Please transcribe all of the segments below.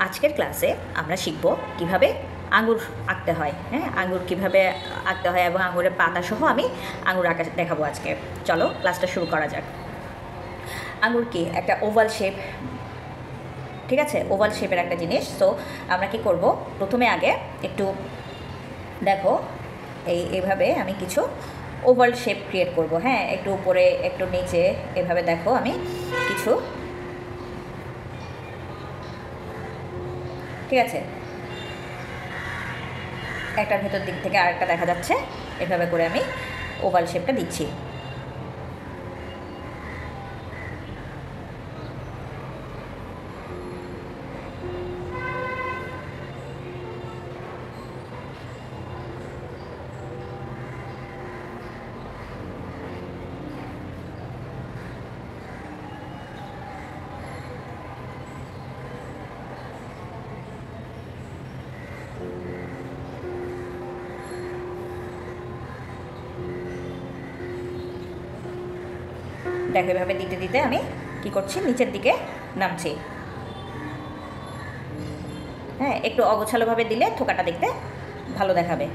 আজকের ক্লাসে আমরা শিখব কিভাবে আঙ্গুর আঁকতে হয়। হ্যাঁ, আঙ্গুর কিভাবে আঁকতে হয় এবং আঙ্গুরের পাতা সহ আমি আঙ্গুর আঁকা দেখাবো আজকে। চলো ক্লাসটা শুরু করা যাক। আঙ্গুর কি একটা ওভাল শেপ, ঠিক আছে, ওভাল শেপের একটা জিনিস। তো আমরা কি করব, প্রথমে আগে একটু দেখো এইভাবে আমি কিছু ওভাল শেপ ক্রিয়েট করব। হ্যাঁ, একটু উপরে একটু নিচে এভাবে দেখো আমি কিছু, ঠিক আছে, একটার ভেতর দিক থেকে আরেকটা দেখা যাচ্ছে, এভাবে করে আমি ওভাল শেপটা দিচ্ছি। দেখো এভাবে দিতে দিতে আমি কি করছি, নিচের দিকে নামছি। হ্যাঁ, একটু অগোছালোভাবে দিলে থোকাটা দেখতে ভালো দেখাবে।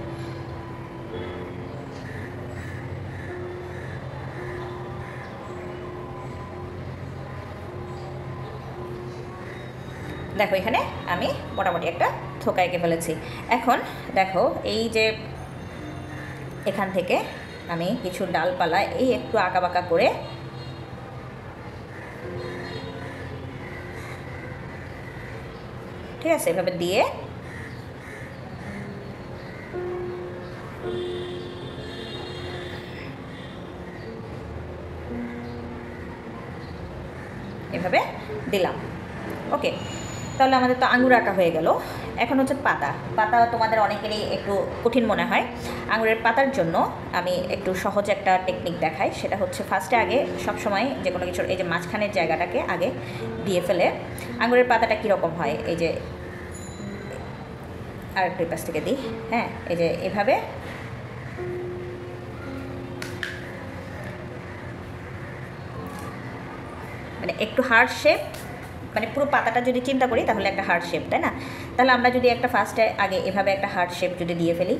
দেখো এখানে আমি মোটামুটি একটা থোকা এঁকে ফেলেছি। এখন দেখো এই যে এখান থেকে আমি কিছু ডালপালা এই একটু আঁকাবাঁকা করে ঠিক আছে এভাবে দিয়ে এভাবে দিলাম। ওকে, তাহলে আমাদের তো আঙুর আঁকা হয়ে গেল। এখন হচ্ছে পাতা। পাতা তোমাদের অনেকেরই একটু কঠিন মনে হয়। আঙুরের পাতার জন্য আমি একটু সহজ একটা টেকনিক দেখাই। সেটা হচ্ছে ফার্স্টে আগে সবসময় যে কোনো কিছুর এই যে মাঝখানের জায়গাটাকে আগে দিয়ে ফেলে আঙুরের পাতাটা কীরকম হয়, এই যে আরেকটু পাশ থেকে দিই। হ্যাঁ, এই যে এভাবে মানে একটু হার্ড শেপ, মানে পুরো পাতাটা যদি চিন্তা করি তাহলে একটা হার্ড শেপ, তাই না? তাহলে আমরা যদি একটা ফার্স্টে আগে এভাবে একটা হার্ড শেপ যদি দিয়ে ফেলি,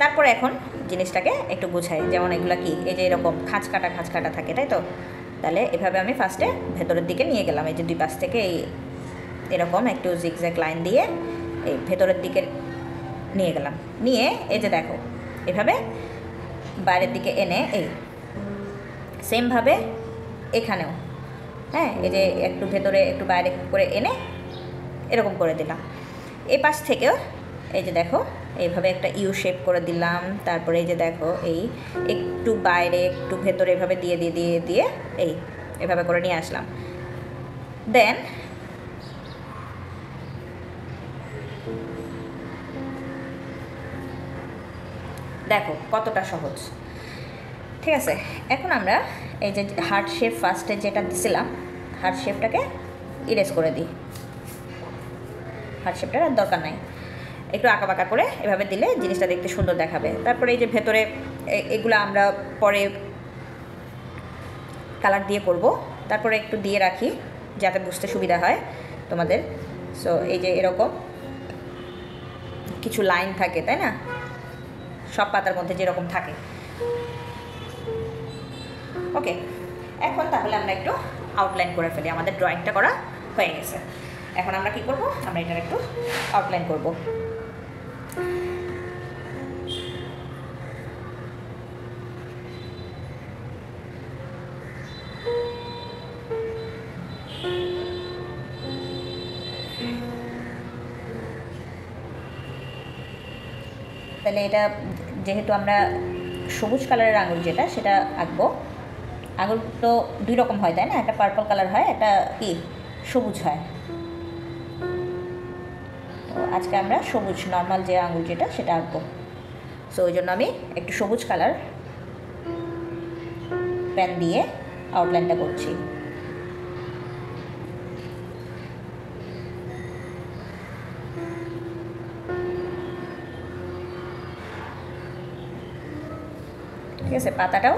তারপরে এখন জিনিসটাকে একটু গুছাই। যেমন এগুলো কি, এই যে এরকম খাঁচ কাটা থাকে, তাই তো? তাহলে এভাবে আমি ফার্স্টে ভেতরের দিকে নিয়ে গেলাম, এই যে দুই পাশ থেকে এই এরকম একটু জিগজ্যাগ লাইন দিয়ে এই ভেতরের দিকে নিয়ে গেলাম। নিয়ে এই যে দেখো এভাবে বাইরের দিকে এনে এই সেমভাবে এখানেও, হ্যাঁ, এই যে একটু ভেতরে একটু বাইরে করে এনে এরকম করে দিলাম। এই পাশ থেকেও এই যে দেখো এইভাবে একটা ইউ শেপ করে দিলাম। তারপরে এই যে দেখো এই একটু বাইরে একটু ভেতরে এভাবে দিয়ে দিয়ে দিয়ে দিয়ে এই এভাবে করে নিয়ে আসলাম। দেন দেখো কতটা সহজ, ঠিক আছে। এখন আমরা এই যে হার্ট শেপ ফার্স্টে যেটা দিছিলাম, হার্ট শেপটাকে ইরেজ করে দিই। হার্ট শেপটার আর দরকার নাই, একটু আঁকাবাঁকা করে এভাবে দিলে জিনিসটা দেখতে সুন্দর দেখাবে। তারপরে এই যে ভেতরে এগুলো আমরা পরে কালার দিয়ে করব, তারপরে একটু দিয়ে রাখি যাতে বুঝতে সুবিধা হয় তোমাদের। সো এই যে এরকম কিছু লাইন থাকে, তাই না, সব পাতার মধ্যে যেরকম থাকে। ওকে, এখন তাহলে আমরা একটু আউটলাইন করে ফেলি। আমাদের ড্রয়িংটা করা হয়ে গেছে। এখন আমরা কি করব, আমরা এটার একটু আউটলাইন করব। তাহলে এটা যেহেতু আমরা সবুজ কালারের আঙুর যেটা সেটা আঁকবো। আঙুর তো দুই রকম হয়, তাই না? একটা পার্পল কালার হয়, একটা কি সবুজ হয়। তো আজকে আমরা সবুজ নর্মাল যে আঙুর যেটা সেটা আঁকবো। সো ওই জন্য আমি একটু সবুজ কালার পেন দিয়ে আউটলাইনটা করছি। ঠিক আছে, পাতাটাও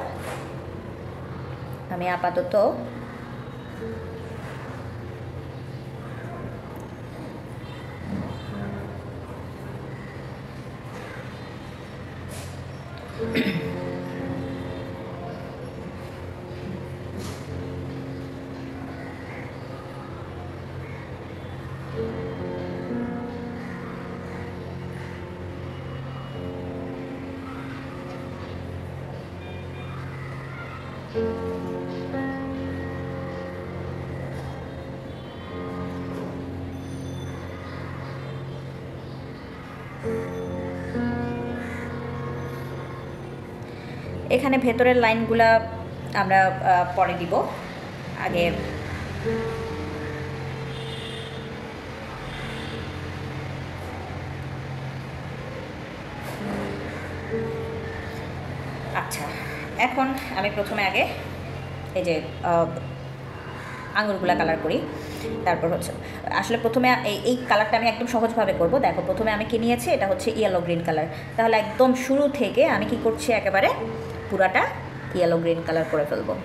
আমি আপাতত এখানে ভেতরের লাইনগুলা আমরা পরে দিব, আগে আচ্ছা এখন আমি প্রথমে আগে এই যে আঙুরগুলা কালার করি, তারপর হচ্ছে আসলে প্রথমে এই কালারটা আমি একদম সহজভাবে করব। দেখো প্রথমে আমি কি নিয়েছি, এটা হচ্ছে ইয়েলো গ্রিন কালার। তাহলে একদম শুরু থেকে আমি কি করছি, একেবারে পুরাটা ইয়েলো গ্রিন কালার করে ফেলবো।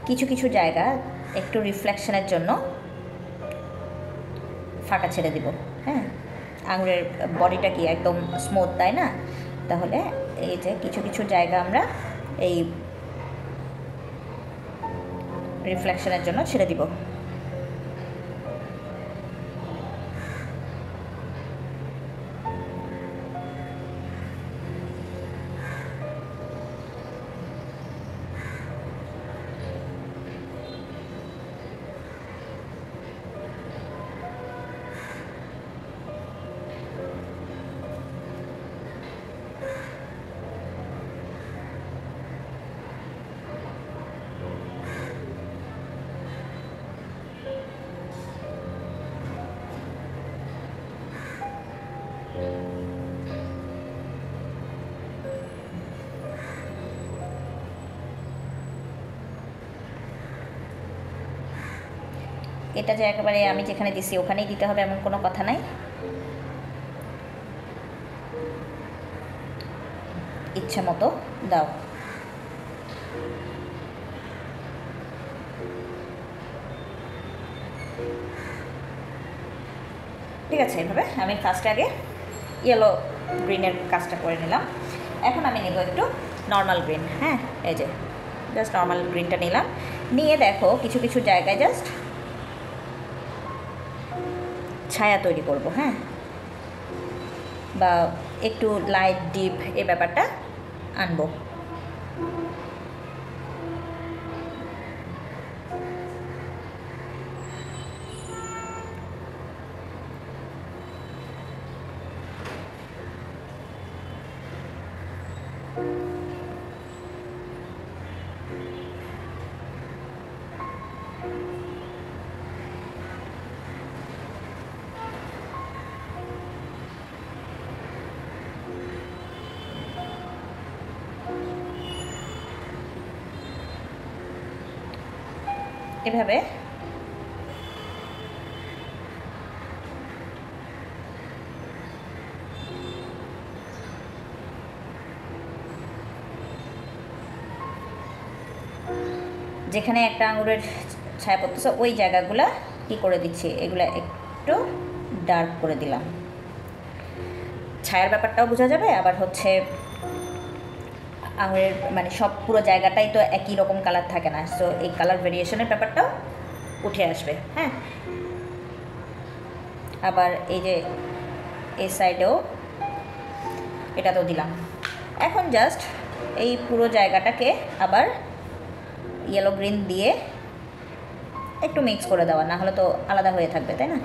কিছু কিছু জায়গা একটু রিফ্লেকশনের জন্য ফাঁকা ছেড়ে দিব। হ্যাঁ, আঙুরের বডিটা কি একদম স্মুথ, তাই না? তাহলে এই যে কিছু কিছু জায়গা আমরা এই রিফ্লেকশনের জন্য ছেড়ে দিব। এটা যে একেবারে আমি যেখানে দিছি ওখানেই দিতে হবে এমন কোনো কথা নাই, ইচ্ছা মতো দাও। ঠিক আছে, এভাবে আমি ফার্স্টে আগে ইয়েলো গ্রিনের কাজটা করে নিলাম। এখন আমি নেব একটু নর্মাল গ্রিন। হ্যাঁ, এই যে জাস্ট নর্মাল গ্রিনটা নিলাম, নিয়ে দেখো কিছু কিছু জায়গায় জাস্ট ছায়া তৈরি করব। হ্যাঁ, বা একটু লাইট ডিপ এই ব্যাপারটা আনবো। এভাবে যেখানে একটা আঙুরের ছায়া পড়তেছে ওই জায়গাগুলো কি করে দিচ্ছি, এগুলো একটু ডার্ক করে দিলাম। ছায়ার ব্যাপারটাও বোঝা যাবে, আবার হচ্ছে আঙুরের মানে সব পুরো জায়গাটাই তো একই রকম কালার থাকে না, সো এই কালার ভেরিয়েশনের ব্যাপারটাও উঠে আসবে। হ্যাঁ, আবার এই যে এই সাইডেও এটা তো দিলাম। এখন জাস্ট এই পুরো জায়গাটাকে আবার ইয়েলো গ্রিন দিয়ে একটু মিক্স করে দেওয়া, না হলে তো আলাদা হয়ে থাকবে, তাই না?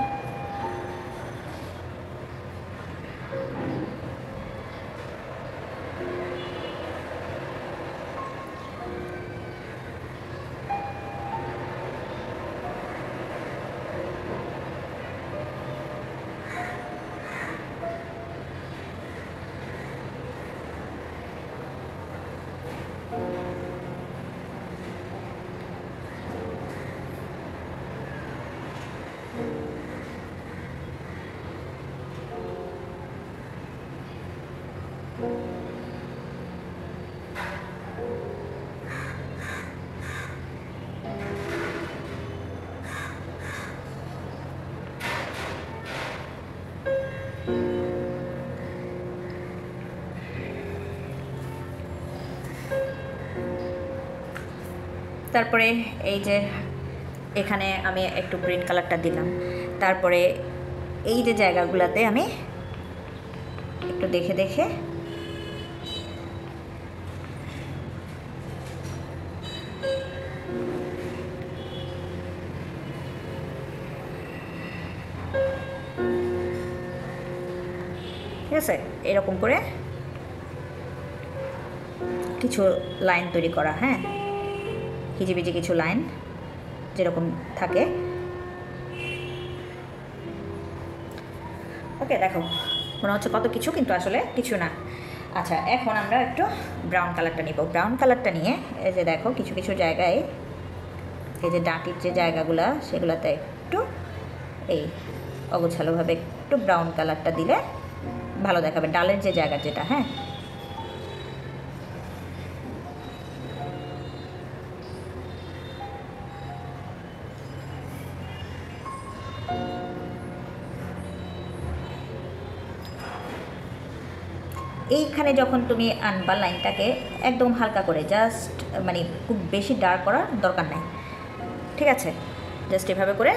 তারপরে এই যে এখানে আমি একটু গ্রিন কালারটা দিলাম। তারপরে এই যে জায়গাগুলোতে আমি একটু দেখে দেখে ঠিক আছে, এরকম করে কিছু লাইন তৈরি করা, হ্যাঁ, হিজিবিজি কিছু লাইন যেরকম থাকে। ওকে, দেখো মনে হচ্ছে কত কিছু, কিন্তু আসলে কিছু না। আচ্ছা, এখন আমরা একটু ব্রাউন কালারটা নিব। ব্রাউন কালারটা নিয়ে এই যে দেখো কিছু কিছু জায়গায় এই যে ডাঁটির যে জায়গাগুলো সেগুলোতে একটু এই অগোছালোভাবে একটু ব্রাউন কালারটা দিলে ভালো দেখাবে, ডালের যে জায়গা যেটা, হ্যাঁ। এইখানে যখন তুমি আনবা লাইনটাকে একদম হালকা করে, জাস্ট মানে খুব বেশি ডার্ক করার দরকার নাই, ঠিক আছে। জাস্ট এভাবে করে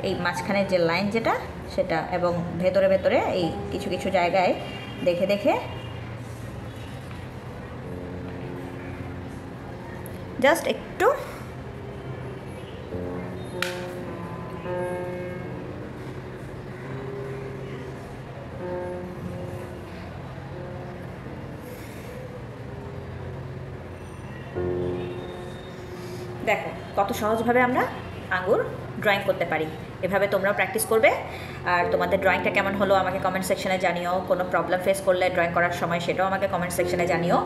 এই মাঝখানের যে লাইন যেটা সেটা, এবং ভেতরে ভেতরে এই কিছু কিছু জায়গায় দেখে দেখে জাস্ট একটু দেখো কত সহজভাবে আমরা আঙ্গুর ড্রয়িং করতে পারি। এভাবে তোমরাও প্র্যাকটিস করবে। আর তোমাদের ড্রয়িংটা কেমন হলো আমাকে কমেন্ট সেকশনে জানিও। কোনো প্রবলেম ফেস করলে ড্রয়িং করার সময় সেটাও আমাকে কমেন্ট সেকশনে জানিও,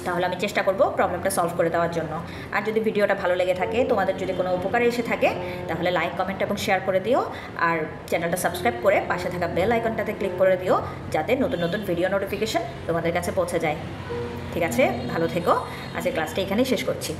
তাহলে আমি চেষ্টা করব প্রবলেমটা সলভ করে দেওয়ার জন্য। আর যদি ভিডিওটা ভালো লেগে থাকে, তোমাদের যদি কোনো উপকারে এসে থাকে, তাহলে লাইক, কমেন্ট এবং শেয়ার করে দিও। আর চ্যানেলটা সাবস্ক্রাইব করে পাশে থাকা বেল আইকনটাতে ক্লিক করে দিও, যাতে নতুন নতুন ভিডিও নোটিফিকেশন তোমাদের কাছে পৌঁছে যায়। ঠিক আছে, ভালো থেকো। আজকের ক্লাসটা এখানেই শেষ করছি।